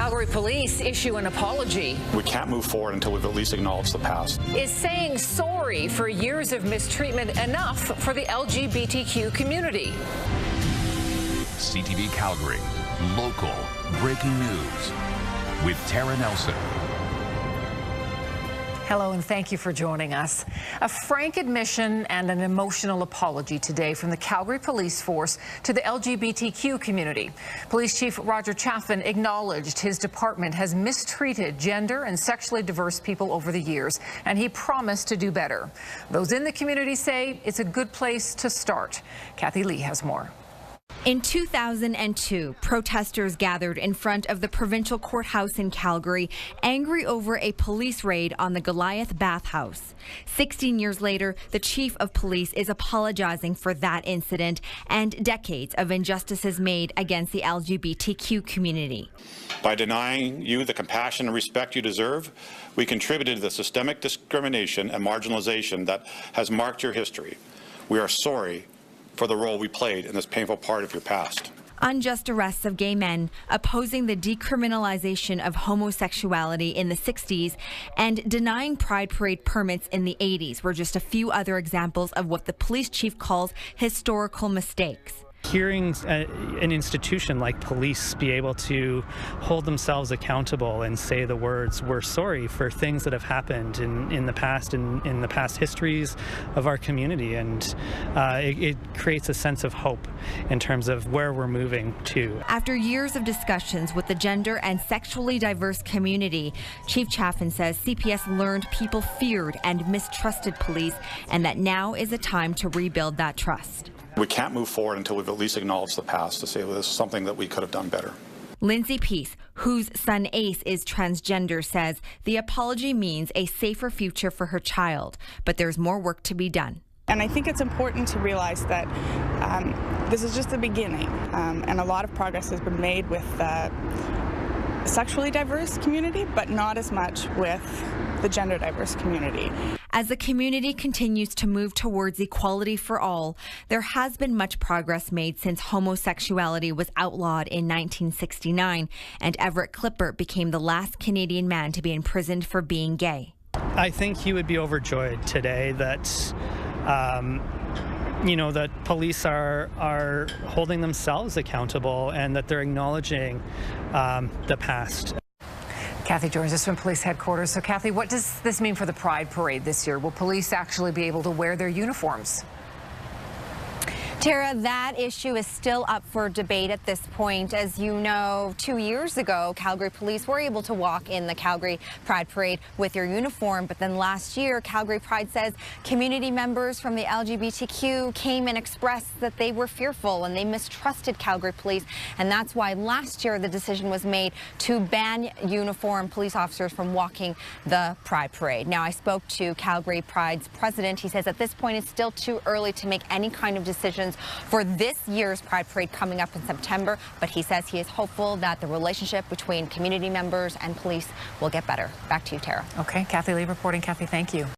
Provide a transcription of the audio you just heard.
Calgary police issue an apology. We can't move forward until we've at least acknowledged the past. Is saying sorry for years of mistreatment enough for the LGBTQ community? CTV Calgary, local breaking news with Tara Nelson. Hello and thank you for joining us. A frank admission and an emotional apology today from the Calgary Police Force to the LGBTQ community. Police Chief Roger Chaffin acknowledged his department has mistreated gender and sexually diverse people over the years, and he promised to do better. Those in the community say it's a good place to start. Kathy Lee has more. In 2002, protesters gathered in front of the provincial courthouse in Calgary, angry over a police raid on the Goliath bathhouse. 16 years later, the chief of police is apologizing for that incident and decades of injustices made against the LGBTQ community. By denying you the compassion and respect you deserve, we contributed to the systemic discrimination and marginalization that has marked your history. We are sorry for the role we played in this painful part of your past. Unjust arrests of gay men, opposing the decriminalization of homosexuality in the 60s, and denying Pride Parade permits in the 80s were just a few other examples of what the police chief calls historical mistakes. Hearing an institution like police be able to hold themselves accountable and say the words, "We're sorry for things that have happened in the past, in the past histories of our community," and it creates a sense of hope in terms of where we're moving to. After years of discussions with the gender and sexually diverse community, Chief Chaffin says CPS learned people feared and mistrusted police, and that now is a time to rebuild that trust. We can't move forward until we've at least acknowledged the past to say, well, this is something that we could have done better. Lindsay Peace, whose son Ace is transgender, says the apology means a safer future for her child, but there's more work to be done. And I think it's important to realize that this is just the beginning, and a lot of progress has been made with the sexually diverse community, but not as much with the gender diverse community. As the community continues to move towards equality for all, there has been much progress made since homosexuality was outlawed in 1969, and Everett Clipper became the last Canadian man to be imprisoned for being gay. I think he would be overjoyed today that that police are holding themselves accountable and that they're acknowledging the past. Kathy joins us from police headquarters. So Kathy, what does this mean for the Pride Parade this year? Will police actually be able to wear their uniforms? Tara, that issue is still up for debate at this point. As you know, 2 years ago, Calgary police were able to walk in the Calgary Pride Parade with their uniform. But then last year, Calgary Pride says community members from the LGBTQ came and expressed that they were fearful and they mistrusted Calgary police. And that's why last year the decision was made to ban uniformed police officers from walking the Pride Parade. Now, I spoke to Calgary Pride's president. He says at this point it's still too early to make any kind of decisions for this year's Pride Parade coming up in September, but he says he is hopeful that the relationship between community members and police will get better. Back to you, Tara. Okay, Kathy Lee reporting. Kathy, thank you.